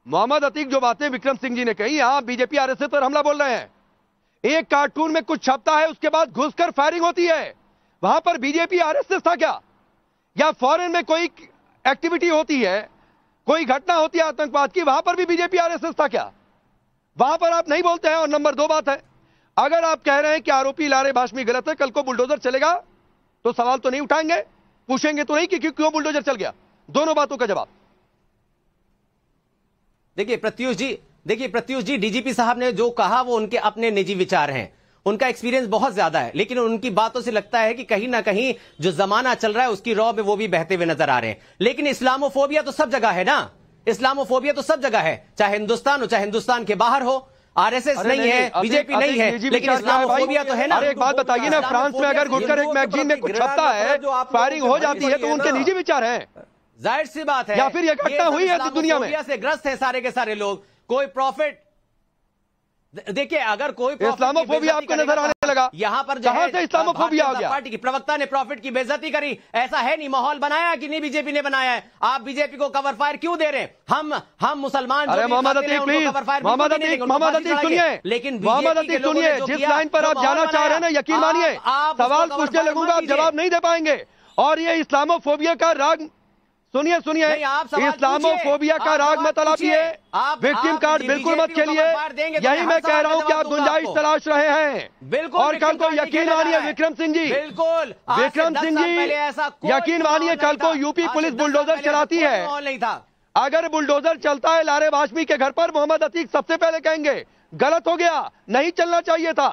मोहम्मद अतीक जो बातें विक्रम सिंह जी ने कही, यहां बीजेपी आरएसएस पर हमला बोल रहे हैं। एक कार्टून में कुछ छपता है, उसके बाद घुसकर फायरिंग होती है। वहां पर बीजेपी आरएसएस था क्या? या फॉरेन में कोई एक्टिविटी होती है, कोई घटना होती है आतंकवाद की, वहां पर भी बीजेपी आरएसएस था क्या? वहां पर आप नहीं बोलते हैं। और नंबर 2 बात है, अगर आप कह रहे हैं कि आरोपी लारे भाषमी गलत है, कल को बुलडोजर चलेगा तो सवाल तो नहीं उठाएंगे, पूछेंगे तो नहीं कि क्यों बुलडोजर चल गया? दोनों बातों का जवाब। देखिए प्रत्युष जी, डीजीपी साहब ने जो कहा वो उनके अपने निजी विचार हैं, उनका एक्सपीरियंस बहुत ज्यादा है, लेकिन उनकी बातों से लगता है कि कहीं ना कहीं जो जमाना चल रहा है उसकी रौ में वो भी बहते हुए नजर आ रहे हैं। लेकिन इस्लामोफोबिया तो सब जगह है ना, इस्लामोफोबिया तो सब जगह है, चाहे हिंदुस्तान हो चाहे हिंदुस्तान के बाहर हो। आरएसएस नहीं है, बीजेपी नहीं है, लेकिन इस्लामोफोबिया तो है ना। एक बात बताइए ना, फ्रांस में अगर घुसकर एक मैगजीन में कुछ छपता है, फायरिंग हो जाती है, तो उनके निजी विचार हैं, जाहिर सी बात है। या फिर यह घटना हुई है दुनिया में? से ग्रस्त है सारे के सारे लोग। कोई प्रॉफिट, देखिए अगर कोई इस्लामोफोबिया आपको नजर आने लगा, यहां पर कहां से इस्लामोफोबिया आ गया? पार्टी की प्रवक्ता ने प्रॉफिट की बेइज्जती करी, ऐसा है नहीं। माहौल बनाया कि नहीं बीजेपी ने बनाया है? आप बीजेपी को कवर फायर क्यों दे रहे हैं? हम मुसलमान, अरे मोहम्मद अतीक प्लीज, मोहम्मद अतीक सुनिए, लेकिन मोहम्मद अतीक सुनिए, जिस लाइन पर आप जाना चाह रहे हैं ना, यकीन मानिए सवाल पूछने लगूंगा आप जवाब नहीं दे पाएंगे। और ये इस्लामोफोबिया का राग, सुनिए इस्लामोफोबिया का राग मत अलापिए, विक्टिम कार्ड बिल्कुल मत खेलिए। यही मैं कह रहा हूं कि आप गुंजाइश तलाश रहे हैं। बिल्कुल, और कल को यकीन मानिए विक्रम सिंह जी, बिल्कुल विक्रम सिंह जी यकीन मानिए, कल को यूपी पुलिस बुलडोजर चलाती है। अगर बुलडोजर चलता है लारे भाषमी के घर पर, मोहम्मद अतीक सबसे पहले कहेंगे गलत हो गया, नहीं चलना चाहिए था।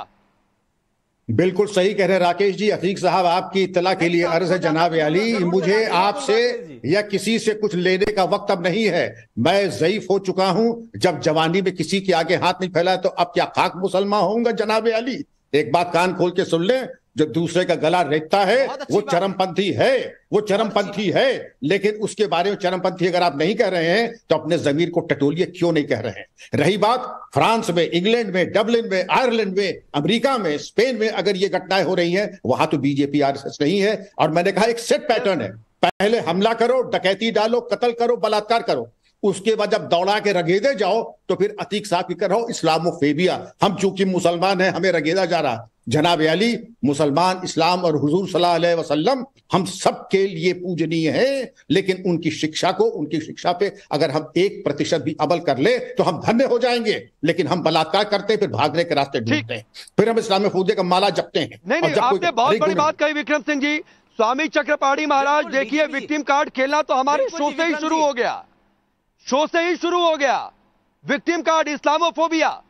बिल्कुल सही कह रहे हैं राकेश जी। अतीक साहब, आपकी इत्तला के लिए अर्ज है जनाब अली, मुझे आपसे या किसी से कुछ लेने का वक्त अब नहीं है। मैं ज़ईफ हो चुका हूं, जब जवानी में किसी के आगे हाथ नहीं फैलाया तो अब क्या खाक मुसलमान होऊंगा जनाब अली? एक बात कान खोल के सुन लें, जो दूसरे का गला रेतता है वो चरमपंथी है, वो चरमपंथी है। लेकिन उसके बारे में चरमपंथी अगर आप नहीं कह रहे हैं तो अपने जमीर को टटोलिए, क्यों नहीं कह रहे हैं? रही बात फ्रांस में, इंग्लैंड में, डबलिन में, आयरलैंड में, अमेरिका में, स्पेन में अगर ये घटनाएं हो रही हैं, वहां तो बीजेपी आरएसएस नहीं है। और मैंने कहा एक सेट पैटर्न है, पहले हमला करो, डकैती डालो, कत्ल करो, बलात्कार करो, उसके बाद जब दौड़ा के रगेदे जाओ तो फिर अतीक साहब की करो इस्लामोफोबिया। हम चूंकि मुसलमान हैं हमें रगेदा जा रहा। जनाब अली, मुसलमान, इस्लाम और हुजूर सल्लल्लाहु अलैहि वसल्लम हम सब के लिए पूजनीय हैं, लेकिन उनकी शिक्षा को, उनकी शिक्षा पे अगर हम 1% भी अमल कर ले तो हम धन्य हो जाएंगे। लेकिन हम बलात्कार करते हैं, फिर भागने के रास्ते ढूंढते हैं, फिर हम इस्लामोफोबिया का माला जपते हैं। नहीं, आपने बहुत बड़ी बात कही विक्रम सिंह जी। स्वामी चक्रपाणी महाराज, देखिए विक्टिम कार्ड खेलना तो हमारे शो से ही शुरू हो गया, शो से ही शुरू हो गया। Victim card, Islamophobia.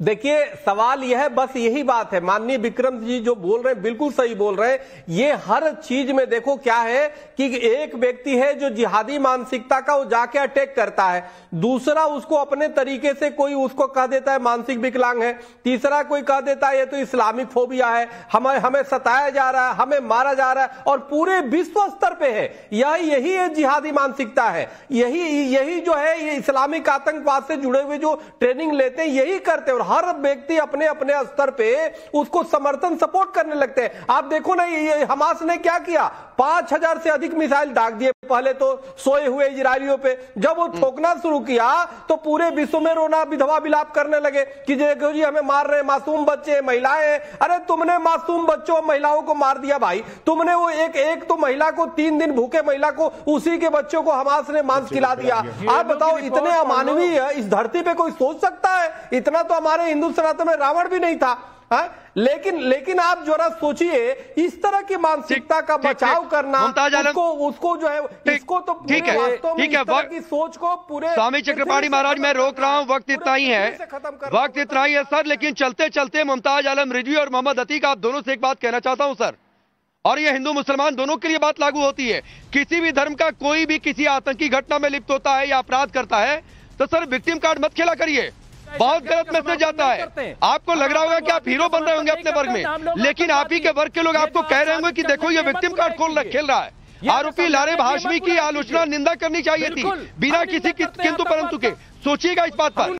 देखिए सवाल यह है, बस यही बात है। माननीय विक्रम जी जो बोल रहे हैं बिल्कुल सही बोल रहे हैं। ये हर चीज में देखो क्या है कि एक व्यक्ति है जो जिहादी मानसिकता का वो जाके अटैक करता है, दूसरा उसको अपने तरीके से कोई उसको कह देता है मानसिक विकलांग है, तीसरा कोई कह देता है ये तो इस्लामिक फोबिया है, हमें सताया जा रहा है, हमें मारा जा रहा है, और पूरे विश्व स्तर पे है। यही है जिहादी मानसिकता है, यही जो है ये इस्लामिक आतंकवाद से जुड़े हुए जो ट्रेनिंग लेते हैं यही करते हैं। और हर व्यक्ति अपने अपने स्तर पे उसको समर्थन सपोर्ट करने लगते हैं। आप देखो ना, ये हमास ने क्या किया, 5000 से अधिक मिसाइल दाग दिए पहले तो सोए हुए इजरायलियों पे। जब वो ठोकना शुरू किया तो पूरे विश्व में रोना विधवा विलाप करने लगे कि देखो जी हमें मार रहे, मासूम बच्चे, महिलाएं। अरे तुमने मासूम बच्चों महिलाओं को मार दिया भाई, तुमने वो एक तो महिला को 3 दिन भूखे महिला को, उसी के बच्चों को हमास ने मांस खिला दिया। आप बताओ, इतने अमानवीय इस धरती पे कोई सोच सकता है? इतना तो हमारे हिंदू सनातन में रावण भी नहीं था। लेकिन आप जरा सोचिए, इस तरह की मानसिकता का बचाव करना, उसको जो है, इसको तो ठीक है, वक्त की सोच को पूरे। स्वामी चक्रपाणी महाराज, मैं रोक रहा हूं, वक्त इतना ही है, वक्त इतना ही है सर। लेकिन चलते चलते मुमताज आलम रिजवी और मोहम्मद अतीक, आप दोनों से एक बात कहना चाहता हूं सर, और ये हिंदू मुसलमान दोनों के लिए बात लागू होती है। किसी भी धर्म का कोई भी किसी आतंकी घटना में लिप्त होता है या अपराध करता है तो सर विक्टिम कार्ड मत खेला करिए, बहुत गलत मैसेज जाता है। आपको लग रहा होगा कि आप हीरो बन रहे होंगे अपने वर्ग में, लेकिन आप ही के वर्ग के लोग आपको कह रहे होंगे कि देखो ये विक्टिम कार्ड खेल रहा है। आरोपी लारे भाषमी की आलोचना, निंदा करनी चाहिए थी बिना किसी किंतु परंतु के। सोचिएगा इस बात पर।